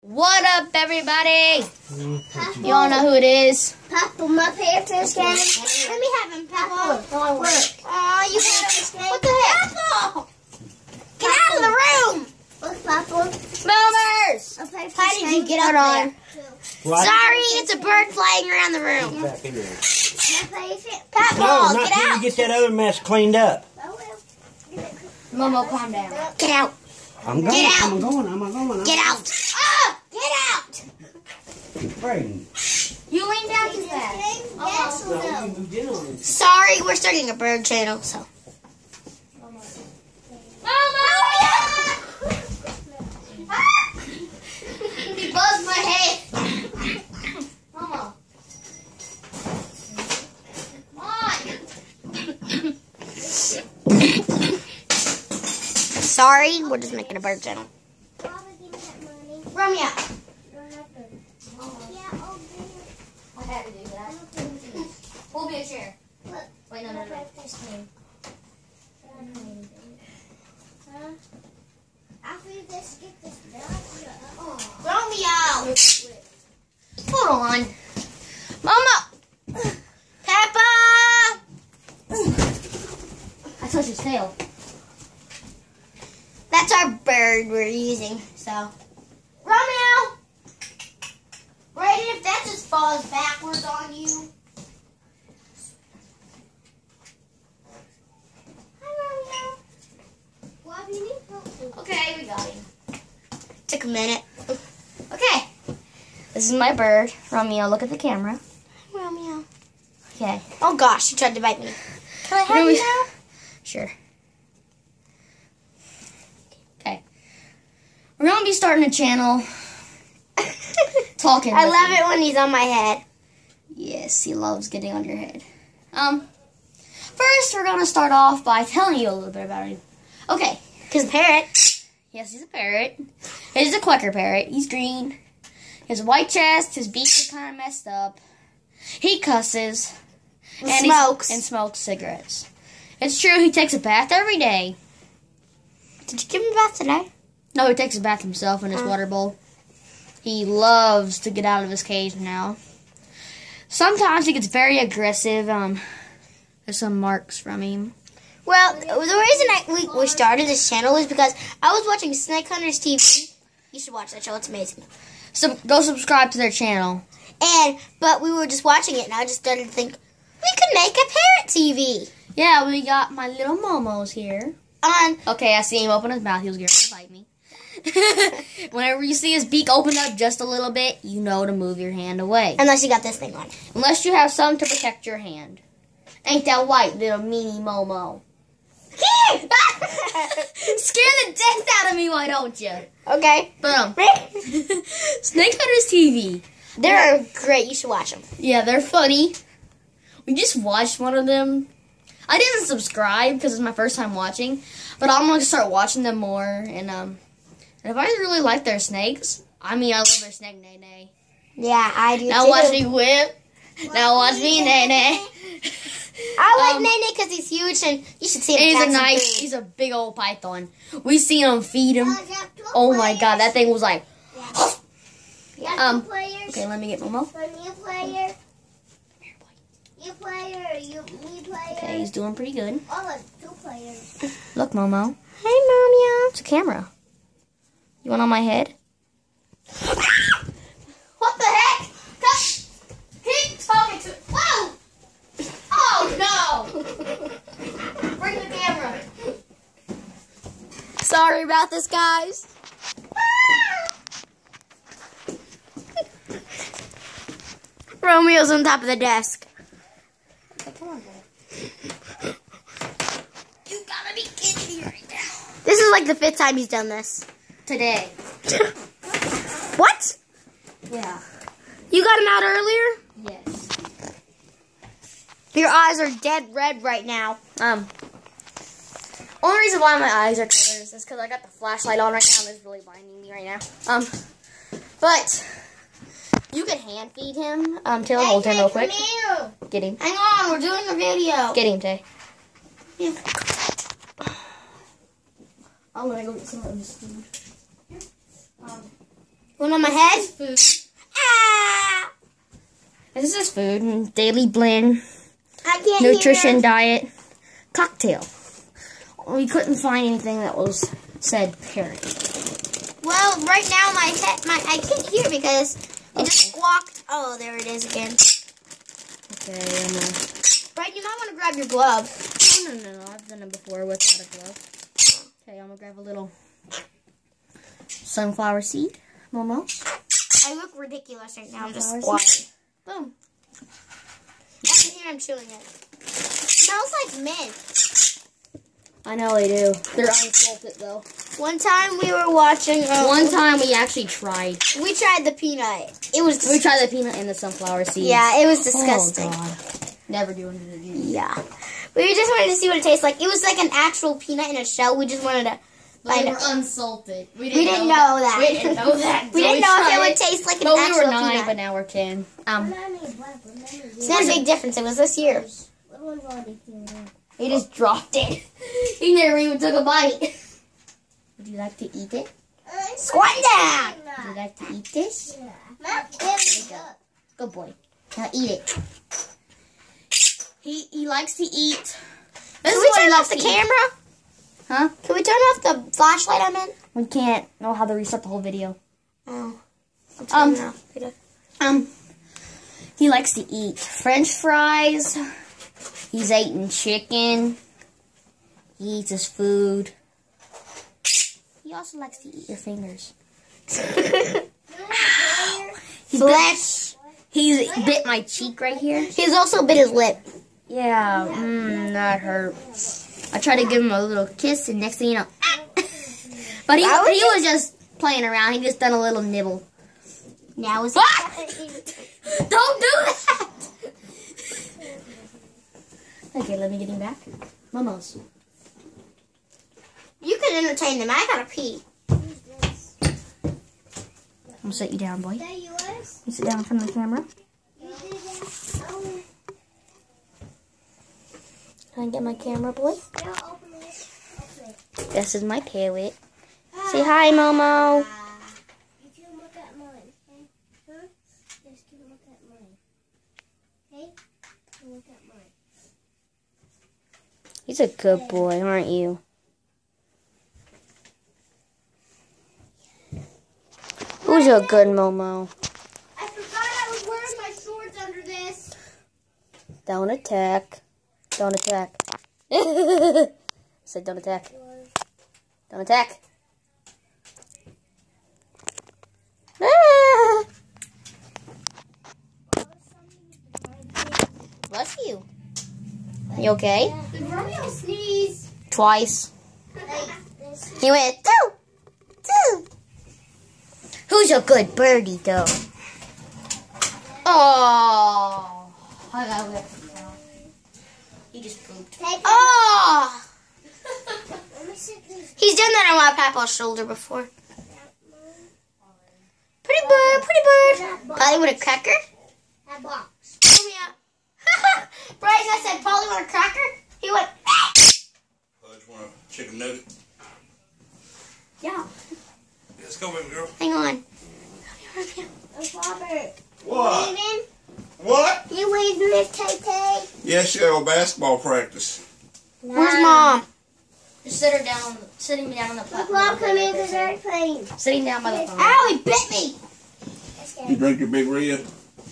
What up, everybody? You all know who it is. Papa, my parents are scared. Let me have him, Papa. Don't work. Aw, you got him. What the heck? Papa! Get out of the room! Look, Papa. Boomers! How did you get up there? Sorry, it's a bird flying around the room. Papa, No, not get till out. you get that other mess cleaned up. Momo, calm down. Get out. I'm going. Get out. I'm going. Get out. Ah! Get out. Braden. You lean down too fast. Yes or No, no? you moved in on it. Sorry, we're starting a bird channel, so. Momo! He buzzed my head. Momo. Sorry, we're just making a bird channel. Romeo. I had to do that. Pull me a chair. Wait, no. Romeo! Hold on. Mama! Peppa! I touched his tail. That's our bird we're using, so. Romeo! Brayden, if that just falls backwards on you. Hi, Romeo. What do you need help with? Okay, we got him. Took a minute. Okay. This is my bird. Romeo, look at the camera. Hi, Romeo. Okay. Oh gosh, she tried to bite me. Can I We're have gonna you be- now? Sure. Okay. We're going to be starting a channel. Talking. I with love you. it when he's on my head. Yes, he loves getting on your head. First, we're going to start off by telling you a little bit about him. Okay. Because parrot. Yes, he's a parrot. He's a Quaker parrot. He's green. He has a white chest. His beak is kind of messed up. He cusses. And smokes. And smokes cigarettes. It's true, he takes a bath every day. Did you give him a bath today? No, he takes a bath himself in his water bowl. He loves to get out of his cage now. Sometimes he gets very aggressive. There's some marks from him. Well, the reason we started this channel is because I was watching Snake Hunters TV. You should watch that show. It's amazing. So go subscribe to their channel. But we were just watching it, and I just started to think, we could make a parrot TV. Yeah, we got my little Momos here. Okay, I see him open his mouth. He was going to bite me. Whenever you see his beak open up just a little bit, you know to move your hand away. Unless you got this thing on. Unless you have something to protect your hand. Ain't that white, little meanie Momo? Scare the death out of me, why don't you? Okay. Boom. Snake Hunters TV. They're great. You should watch them. Yeah, they're funny. We just watched one of them. I didn't subscribe because it's my first time watching, but I'm going to start watching them more. And if I really like their snakes, I mean, I love their snake nay-nay. Yeah, I do Now too. watch me whip. Now watch me nay-nay. I like Nene because he's huge, and you should see him. He's a big old python. We seen him feed him. Oh my god, that thing was like. Okay, let me get Momo. Okay, he's doing pretty good. Look, Momo. Hey, Mommy. It's a camera. You want on my head? What the heck? Keep talking to. Whoa! Oh no! Bring the camera. Sorry about this, guys. Romeo's on top of the desk. Come on, boy. You gotta be kidding me right now. This is like the 5th time he's done this. Today. What? Yeah. You got him out earlier? Yes. Your eyes are dead red right now. Only reason why my eyes are colored is because I got the flashlight on right now and it's really blinding me right now. But you can hand feed him. Taylor, hold him real quick. Come here. Get him. Hang on, we're doing a video. Get him, Tay. Yeah. I'm gonna go get some of this food. One on my head? Food. Ah! This is food. Daily blend. I can't Nutrition hear. diet. Cocktail. We couldn't find anything that was said parrot. Well, right now I can't hear because it just squawked. Oh, there it is again. Okay, Right, you might want to grab your glove. No. I've done it before without a glove. Okay, I'm gonna grab a little sunflower seed. Momo. I look ridiculous right now. I'm just Sunflower squawking. Boom. I can hear him chewing it. Smells like mint. I know they do. They're unsalted though. One time we were watching. One time we actually tried. We tried the peanut. It was. We tried the peanut and the sunflower seeds. Yeah, it was disgusting. Oh God. Never doing it again. Yeah. We just wanted to see what it tastes like. It was like an actual peanut in a shell. We just wanted to But find they were it. unsalted. We didn't know that. We didn't know that. We didn't know if it would taste like an But we actual were 9, peanut. but now we're 10. It's not a big difference. It was this year. He just dropped it. He never even took a bite. Would you like to eat it? Squat down. Would you like to eat this? Good boy. Now eat it. He likes to eat. This Can is we what he turn likes off the to eat. camera? Huh? Can we turn off the flashlight I'm in? We can't. We'll have to restart the whole video. Oh. He likes to eat French fries. He's eating chicken. He eats his food. He also likes to eat your fingers. Flesh. He's bit my cheek right here. He's also bit his lip. Yeah, that hurts. I tried to give him a little kiss, and next thing you know, but he was just playing around. He just done a little nibble. Now is Don't do that. Okay, let me get him back. Momos. You can entertain them. I gotta pee. I'm gonna sit you down, boy. You sit down in front of the camera. Can I get my camera, boy? This is my parrot. Say hi, Momo. You can look at mine. Huh? Just can look at mine. Okay? Look at mine. He's a good boy, aren't you? Who's a good Momo? I forgot I was wearing my shorts under this. Don't attack. Don't attack. Said don't attack. Don't attack. Ah! Bless you. You okay? Romeo sneeze. Twice. He went, doo, doo. Who's a good birdie, though? Oh. I got whipped. He just pooped. Oh! He's done that on my papa's shoulder before. Pretty bird, pretty bird. Polly want a cracker? That box. Bryce, I said, Polly want a cracker? He went, Pudge want a chicken nugget? yeah. Let's go, baby girl. Hang on. Robert. What? Waving? What? You waving Miss Tay-Tay? Yeah, she got a basketball practice. Where's Mom? Just sit her down, sitting me down on the platform. Mom, come in because they're playing. Sitting down by the phone. Ow, he bit me. You drink your Big Red?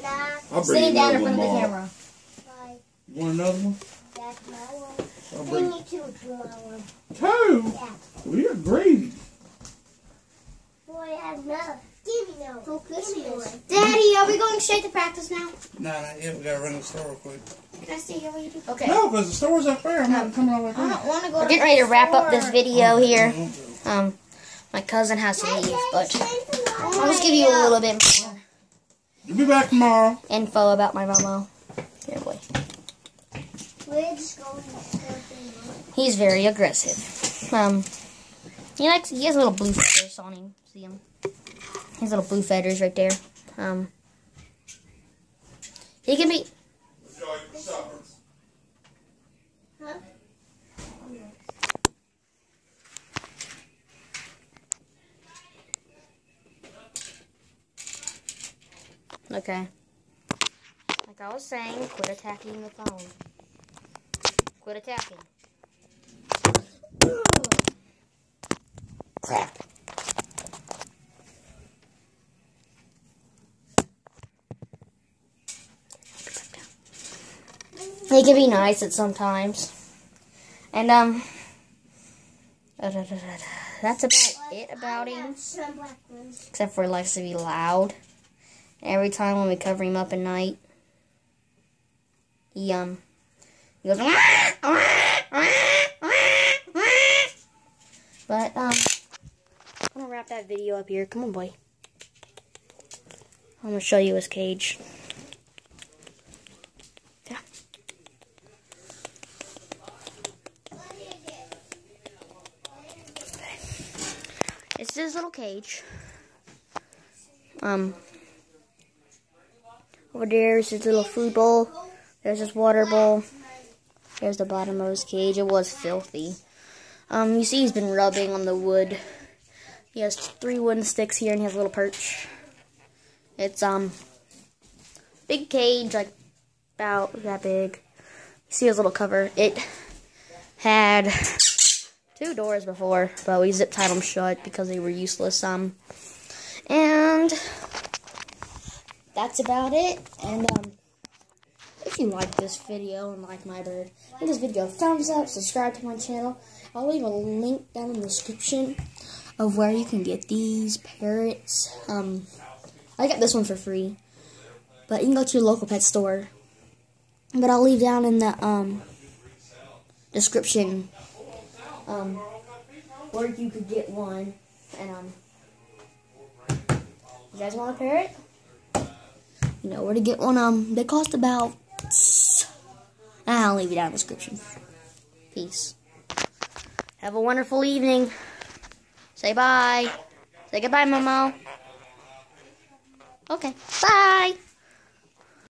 Nah. I'll bring Sitting you down in another front of one, the Mom. camera. You want another one? That's my one. I'll Bring bring me two if you want one. two. Yeah. Well, you're greedy. Boy, I have enough. Give me no. Oh, Daddy, are we going straight to practice now? No, not yet. We gotta run to the store real quick. Can I stay here while you do? Okay. No, because the store's up there. I'm not coming over I there. don't want to go We're to getting ready to wrap up this video here. Oh, My cousin has to leave, but I'll I'll just give you a little bit more You'll be back tomorrow. info about my Momo. Here, boy. We're just going He's very aggressive. He has little blue feathers on him. See him? His little blue feathers right there. He can be. Enjoy your supper. Huh? Okay. Like I was saying, quit attacking the phone. Quit attacking. Crap. It can be nice at sometimes. And, that's about it about him. Except for he likes to be loud. Every time when we cover him up at night, he goes, but, I'm gonna wrap that video up here. Come on, boy. I'm gonna show you his cage. Yeah. It's his little cage. Over there's his little food bowl. There's his water bowl. There's the bottom of his cage. It was filthy. You see he's been rubbing on the wood. He has 3 wooden sticks here and he has a little perch. It's, big cage, like, about that big. You see his little cover. It had 2 doors before, but we zip tied them shut because they were useless, and that's about it. And, if you like this video and like my bird, give this video a thumbs up, subscribe to my channel. I'll leave a link down in the description of where you can get these parrots. I got this one for free, but you can go to your local pet store. But I'll leave down in the description where you could get one. And you guys want a parrot? You know where to get one. They cost about. I'll leave it down in the description. Peace. Have a wonderful evening. Say bye. Say goodbye, Momo. Okay. Bye.